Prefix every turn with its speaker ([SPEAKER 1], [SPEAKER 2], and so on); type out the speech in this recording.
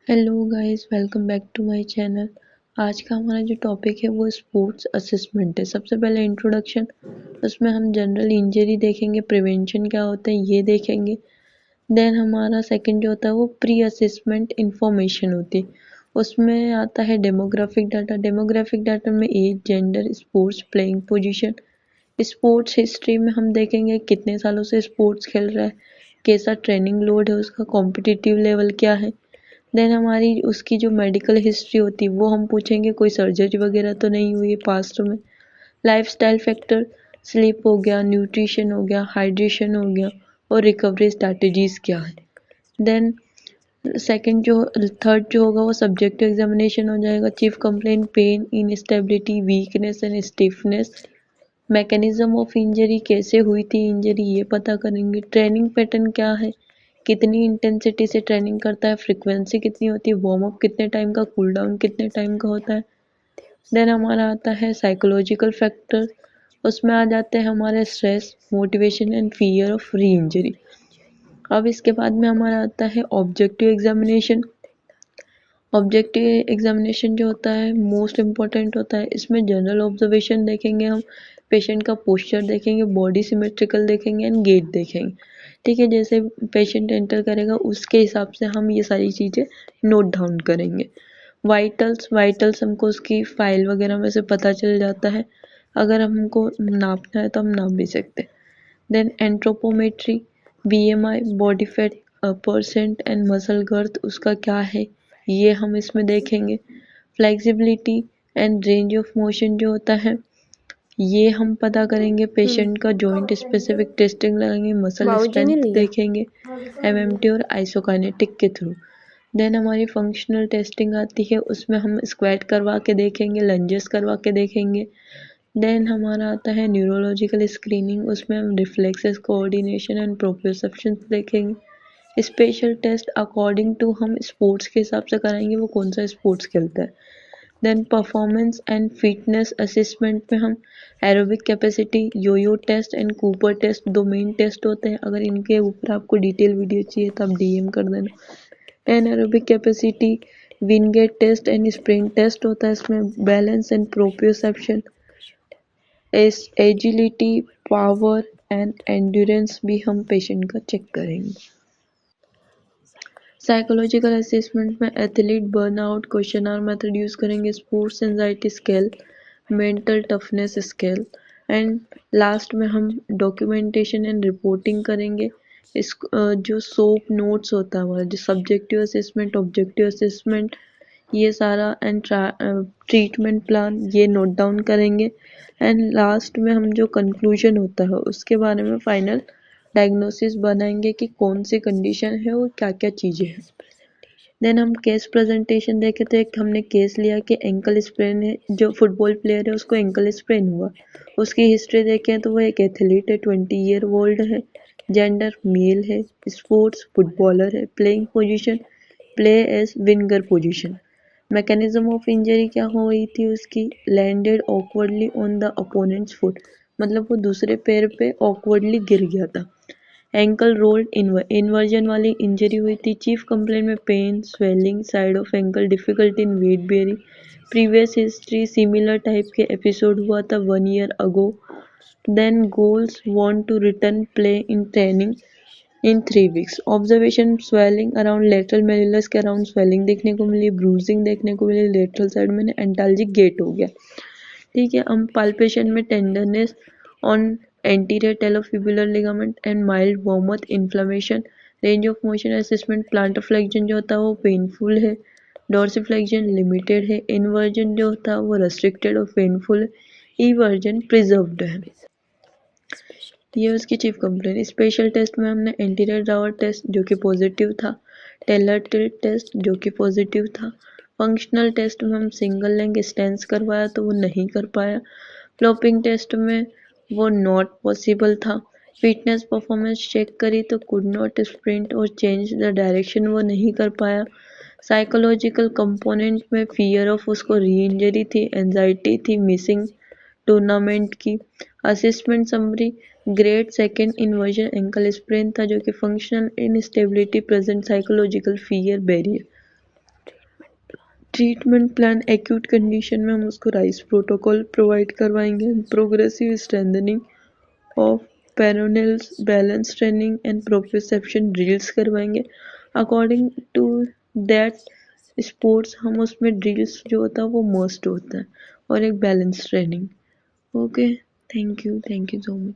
[SPEAKER 1] Hello guys, welcome back to my channel. आज का हमारा जो टॉपिक है वो स्पोर्ट्स असेसमेंट है। सबसे पहले इंट्रोडक्शन, उसमें हम जनरल इंजरी देखेंगे, प्रिवेंशन क्या होता है ये देखेंगे। देन हमारा सेकंड जो होता है वो प्री असेसमेंट इंफॉर्मेशन होती है। उसमें आता है डेमोग्राफिक डाटा। डेमोग्राफिक डाटा में age, gender, sports, playing position. Sports history में हम देखेंगे कितने सालों से स्पोर्ट्स खेल रहा है, कैसा ट्रेनिंग लोड है, उसका कॉम्पिटिटिव लेवल क्या है। देन हमारी उसकी जो मेडिकल हिस्ट्री होती है वो हम पूछेंगे, कोई सर्जरी वगैरह तो नहीं हुई है पास्ट में। लाइफस्टाइल फैक्टर, स्लीप हो गया, न्यूट्रिशन हो गया, हाइड्रेशन हो गया, और रिकवरी स्ट्रैटेजीज क्या है। देन सेकंड जो थर्ड जो होगा वो सब्जेक्टिव एग्जामिनेशन हो जाएगा। Chief complaint, pain, instability, weakness and stiffness. Mechanism of injury, कैसे हुई थी इंजरी ये पता करेंगे। ट्रेनिंग पैटर्न क्या है, कितनी इंटेंसिटी से ट्रेनिंग करता है, फ्रीक्वेंसी कितनी होती है, वार्म अप कितने टाइम का, कूल डाउन कितने टाइम का होता है। देन हमारा आता है साइकोलॉजिकल फैक्टर। उसमें आ जाते हैं हमारे stress, motivation and fear of री इंजरी। अब इसके बाद में हमारा आता है ऑब्जेक्टिव एग्जामिनेशन। ऑब्जेक्टिव एग्जामिनेशन जो होता है मोस्ट इम्पॉर्टेंट होता है। इसमें जनरल ऑब्जर्वेशन देखेंगे हम, पेशेंट का पोस्चर देखेंगे, बॉडी सिमेट्रिकल देखेंगे एंड गेट देखेंगे। ठीक है, जैसे पेशेंट एंटर करेगा उसके हिसाब से हम ये सारी चीज़ें नोट डाउन करेंगे। वाइटल्स, वाइटल्स हमको उसकी फाइल वगैरह में से पता चल जाता है। अगर हमको नापना है तो हम नाप भी सकते हैं। Then anthropometry, BMI, body fat percent and muscle girth उसका क्या है ये हम इसमें देखेंगे। Flexibility and range of motion जो होता है ये हम पता करेंगे। पेशेंट का जॉइंट स्पेसिफिक टेस्टिंग लगाएंगे, मसल
[SPEAKER 2] बाबूजी ने
[SPEAKER 1] स्ट्रेंथ
[SPEAKER 2] लिया।
[SPEAKER 1] देखेंगे एमएमटी और आइसोकाइनेटिक के थ्रू। देन हमारी फंक्शनल टेस्टिंग आती है, उसमें हम स्क्वाट करवा के देखेंगे, लंजेस करवा के देखेंगे। देन हमारा आता है न्यूरोलॉजिकल स्क्रीनिंग, उसमें हम रिफ्लेक्सेस, कोऑर्डिनेशन एंड प्रोप्रियोसेप्शन देखेंगे। स्पेशल टेस्ट अकॉर्डिंग टू हम स्पोर्ट्स के हिसाब से कराएंगे वो कौन सा स्पोर्ट्स खेलता है। Then performance and fitness assessment में हम aerobic capacity, yoyo test and Cooper test, दो मेन टेस्ट होते हैं। अगर इनके ऊपर आपको डिटेल वीडियो चाहिए तो आप डीएम कर देना। Anaerobic capacity, Wingate test and sprint test होता है। इसमें balance and proprioception, agility, power and endurance भी हम पेशेंट का चेक करेंगे। साइकोलॉजिकल असेसमेंट में athlete burnout question method use करेंगे, sports anxiety scale, mental toughness scale, and last में हम डॉक्यूमेंटेशन एंड रिपोर्टिंग करेंगे। इस जो सोप नोट्स होता है हमारा, जो सब्जेक्टिव असेसमेंट, ऑब्जेक्टिव असेसमेंट, ये सारा एंड ट्रीटमेंट प्लान ये नोट डाउन करेंगे। एंड लास्ट में हम जो कंक्लूजन होता है उसके बारे में फाइनल डायग्नोसिस बनाएंगे कि कौन सी कंडीशन है और क्या क्या चीज़ें हैं। देन हम केस प्रेजेंटेशन देखे थे। एक हमने केस लिया कि एंकल स्प्रेन है, जो फुटबॉल प्लेयर है उसको एंकल स्प्रेन हुआ। उसकी हिस्ट्री देखें तो वो एक एथलीट है, 20 ईयर ओल्ड है, जेंडर मेल है, स्पोर्ट्स फुटबॉलर है, playing position play as winger position. Mechanism of injury क्या हुई थी उसकी, landed awkwardly on the opponent's foot, मतलब वो दूसरे पैर पे ऑकवर्डली गिर गया था। एंकल रोल्ड इन्वर्जन वाली इंजरी हुई थी। चीफ कंप्लेंट में pain, swelling side of ankle, difficulty in weight bearing. Previous history similar type के एपिसोड हुआ था 1 year ago. Then goals want to return play in training in 3 weeks. Observation, swelling around lateral malleolus के around swelling देखने को मिली, bruising देखने को मिली, lateral side में एंटाल्जिक gate हो गया। ठीक है, हम पाल्पेशन में tenderness on anterior talofibular ligament and mild warmth inflammation. Range of motion assessment, plantar flexion जो होता है वो पेनफुल है, डोर्सिफ्लेक्शन लिमिटेड है, इन्वर्जन जो होता है वो रेस्ट्रिक्टेड और पेनफुल है, ईवर्जन प्रिजर्व्ड है। ये उसकी चीफ कंप्लेंट। स्पेशल टेस्ट में हमने एंटीरियर ड्रावर टेस्ट जो कि पॉजिटिव था, टेलर टिल्ट टेस्ट जो कि पॉजिटिव था। फंक्शनल टेस्ट में हम सिंगल लेग स्टेंस करवाया तो वो नहीं कर पाया। फ्लोपिंग टेस्ट में वो नॉट पॉसिबल था। फिटनेस परफॉर्मेंस चेक करी तो कुड नॉट स्प्रिंट और चेंज द डायरेक्शन, वो नहीं कर पाया। साइकोलॉजिकल कंपोनेंट में फियर ऑफ उसको री इंजरी थी, एंजाइटी थी, मिसिंग टूर्नामेंट की। Assessment summary, grade second inversion ankle sprain था जो कि functional instability present, psychological fear barrier. Treatment plan acute condition में हम उसको राइस प्रोटोकॉल प्रोवाइड करवाएंगे। Progressive strengthening of peroneals balance training and proprioception drills करवाएंगे। According to that sports हम उसमें ड्रिल्स जो होता है वो मस्ट होता है और एक balance training. Okay, thank you so much.